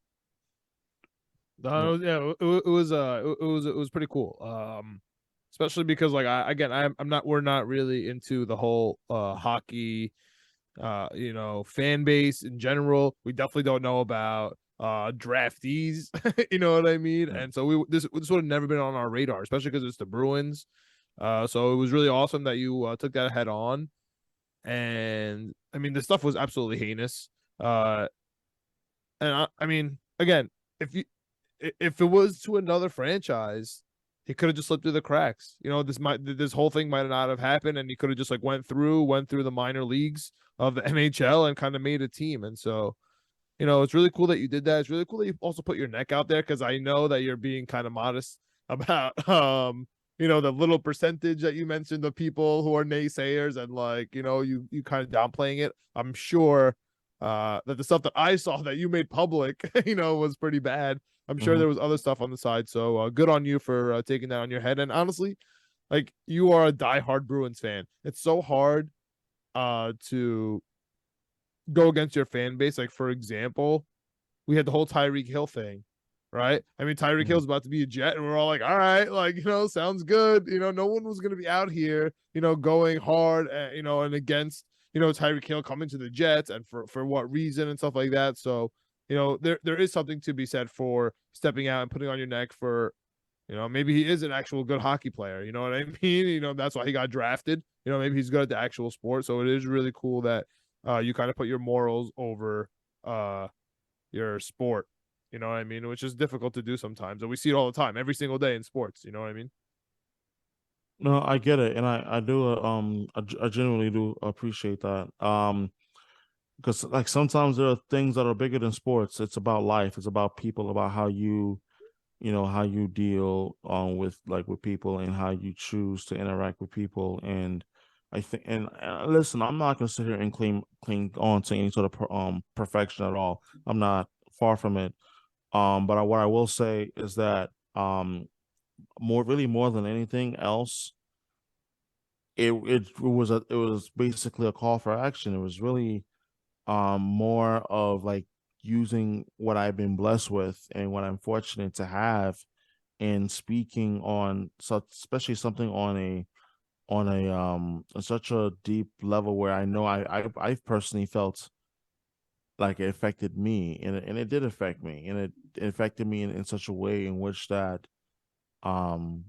Yeah, it was pretty cool. Especially because like we're not really into the whole hockey fan base in general. We definitely don't know about draftees. You know what I mean? Yeah. And so this would have never been on our radar, especially because it's the Bruins. So it was really awesome that you took that head on. And I mean, the stuff was absolutely heinous. And I mean, again, if it was to another franchise, he could have just slipped through the cracks. You know, this whole thing might not have happened, and he could have just like went through the minor leagues of the NHL and kind of made a team. And so, you know, it's really cool that you did that. It's really cool that you also put your neck out there, because I know that you're being kind of modest about you know, the little percentage that you mentioned of people who are naysayers, and like, you know, you kind of downplaying it. I'm sure that the stuff that I saw that you made public, you know, was pretty bad. I'm sure there was other stuff on the side. So good on you for taking that on your head. And honestly, like, you are a diehard Bruins fan. It's so hard to go against your fan base. Like, for example, we had the whole Tyreek Hill thing, right? I mean, Tyreek Hill's about to be a Jet, and we're all like, all right, like, you know, sounds good. You know, no one was going to be out here, you know, going hard, you know, and against, you know, Tyreek Hill coming to the Jets, and for what reason and stuff like that. So, you know, there is something to be said for stepping out and putting on your neck for, you know, maybe he is an actual good hockey player. You know what I mean? You know, that's why he got drafted. You know, maybe he's good at the actual sport. So it is really cool that you kind of put your morals over your sport. You know what I mean? Which is difficult to do sometimes. And we see it all the time, every single day in sports. You know what I mean? No, I get it, and I do I genuinely do appreciate that. Because like sometimes there are things that are bigger than sports. It's about life. It's about people, about how you know, how you deal with with people, and how you choose to interact with people. And I think, and listen, I'm not gonna sit here and cling on to any sort of perfection at all. I'm not, far from it. But what I will say is that more than anything else, it was basically a call for action. It was really more of like using what I've been blessed with and what I'm fortunate to have, and speaking on such, especially something on a on such a deep level where I know I've personally felt like it affected me, and it did affect me, and it affected me in such a way in which that um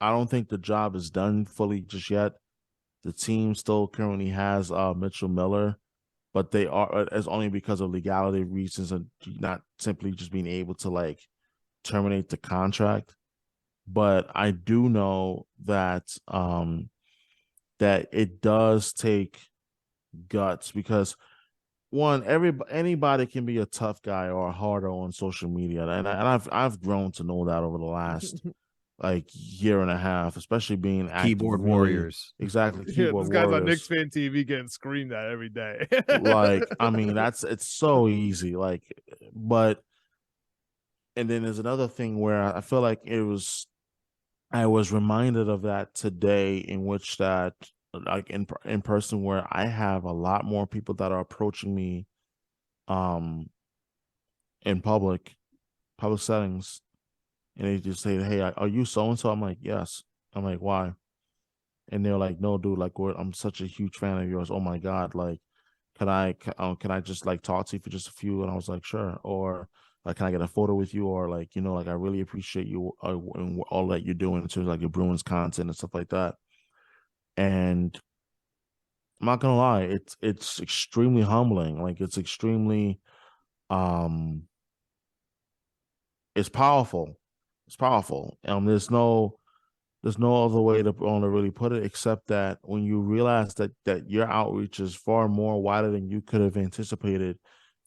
I don't think the job is done fully just yet. The team still currently has Mitchell Miller, but they are, it's only because of legality reasons, and not simply just being able to like terminate the contract. But I do know that it does take guts, because one, anybody can be a tough guy or a harder on social media, and I've grown to know that over the last like year and a half, especially being active. Keyboard Really, warriors. exactly, Yeah, keyboard this guy's on Knicks warriors. fan TV getting screamed at every day. Like, I mean, it's so easy. Like, but and then there's another thing where I feel like I was reminded of that today, in which that like in person, where I have a lot more people that are approaching me um in public settings, and they just say, "Hey, are you so and so?" I'm like, "Yes." I'm like, "Why?" And they're like, "No, dude, like I'm such a huge fan of yours. Oh my God, like can I just like talk to you for just a few?" And I was like, "Sure." Or like, "Can I get a photo with you?" Or like, you know, like, "I really appreciate you and all that you're doing in terms of like your Bruins content and stuff like that." And I'm not gonna lie, it's extremely humbling. Like, it's extremely um it's powerful. It's powerful. There's no other way to really put it, except that when you realize that your outreach is far more wider than you could have anticipated,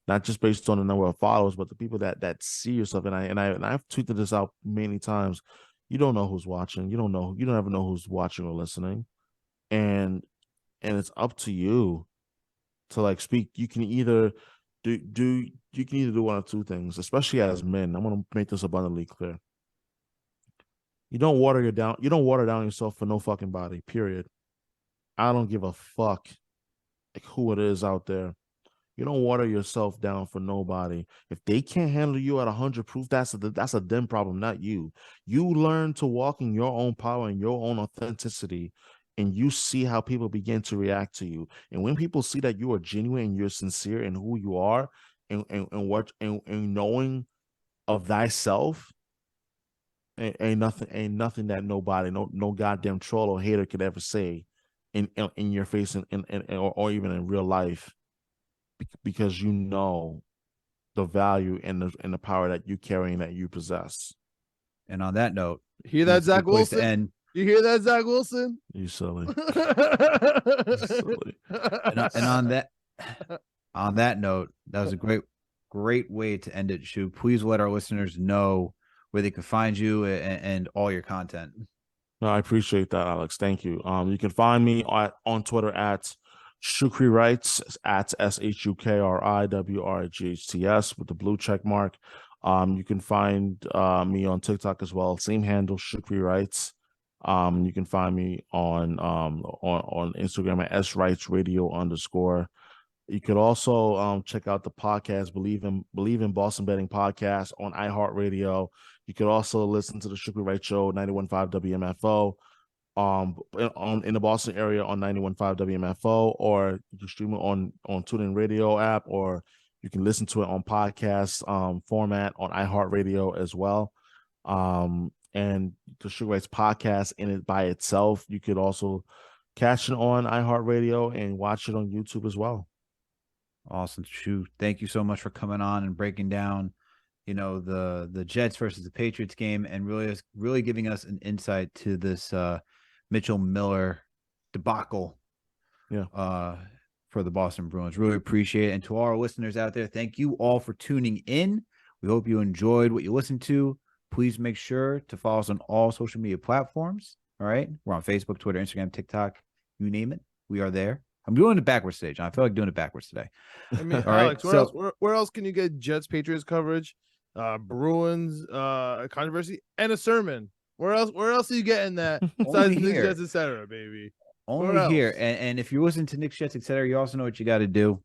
not just based on the number of followers, but the people that see your stuff. And I've tweeted this out many times. You don't know who's watching. You don't ever know who's watching or listening. And it's up to you to like speak. You can either you can either do one of two things, especially as men. I'm gonna make this abundantly clear. You don't water down yourself for no fucking body, period. I don't give a fuck like who it is out there. You don't water yourself down for nobody. If they can't handle you at 100 proof, that's a them problem, not you. You learn to walk in your own power and your own authenticity, and you see how people begin to react to you. And when people see that you are genuine and you're sincere in who you are, and knowing of thyself ain't nothing that nobody, no goddamn troll or hater could ever say in your face or even in real life, because you know the value and the power that you carry and that you possess. And on that note, Hear that, that's a good Zach place to Wilson? end. You hear that, Zach Wilson? You silly. Silly. And on that note, that was a great way to end it, Shu. Please let our listeners know where they can find you and all your content. No, I appreciate that, Alex. Thank you. You can find me on Twitter at Shukri Wrights, at SHUKRIWRIGHTS with the blue check mark. You can find me on TikTok as well, same handle, Shukri Wrights. You can find me on Instagram at SWrightsRadio_. You could also check out the podcast, Believe in Boston Betting podcast on iHeartRadio. You could also listen to the Shukri Wrights Show, 91.5 WMFO, in the Boston area on 91.5 WMFO, or you can stream it on TuneIn Radio app, or you can listen to it on podcast format on iHeartRadio as well. And the Shukri Wrights podcast in it by itself, you could also catch it on iHeartRadio and watch it on YouTube as well. Awesome, Shu. Thank you so much for coming on and breaking down, the Jets versus the Patriots game, and really giving us an insight to this Mitchell Miller debacle. Yeah. For the Boston Bruins. Really appreciate it. And to all our listeners out there, thank you all for tuning in. We hope you enjoyed what you listened to. Please make sure to follow us on all social media platforms. All right. We're on Facebook, Twitter, Instagram, TikTok, you name it. We are there. I'm doing it backwards today, John. I feel like doing it backwards today. I mean, all Alex, right. where else can you get Jets Patriots coverage, Bruins controversy, and a sermon? Where else are you getting that besides Knicks, Jets, etc., baby? Only here. And if you're listening to Knicks, Jets, etc., you also know what you got to do.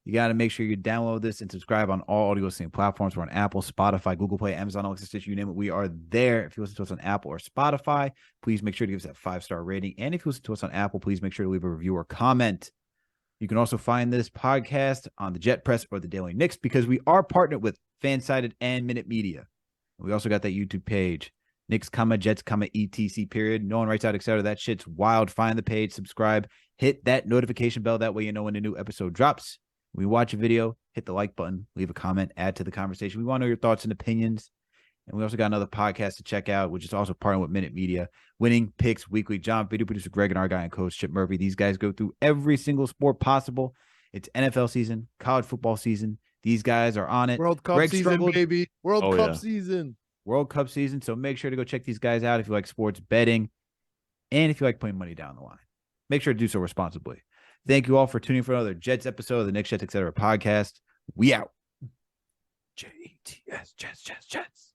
You got to make sure you download this and subscribe on all audio listening platforms. We're on Apple, Spotify, Google Play, Amazon, Alexa, Stitch, you name it. We are there. If you listen to us on Apple or Spotify, please make sure to give us that 5-star rating. And if you listen to us on Apple, please make sure to leave a review or comment. You can also find this podcast on the Jet Press or the Daily Knicks, because we are partnered with Fansided and Minute Media. We also got that YouTube page, Knicks, Jets, etc. period. No one writes out, etc. That shit's wild. Find the page, subscribe, hit that notification bell. That way you know when a new episode drops. When we watch a video, hit the like button, leave a comment, add to the conversation. We want to know your thoughts and opinions. And we also got another podcast to check out, which is also partnered with Minute Media, Winning Picks Weekly. John, video producer Greg, and our guy and coach Chip Murphy. These guys go through every single sport possible. It's NFL season, college football season. These guys are on it. World Cup Greg season, struggled. baby. World Cup season. World Cup season. So make sure to go check these guys out if you like sports betting and if you like putting money down the line. Make sure to do so responsibly. Thank you all for tuning in for another Jets episode of the Knicks, Jets, etc. podcast. We out. Jets, Jets, Jets, Jets.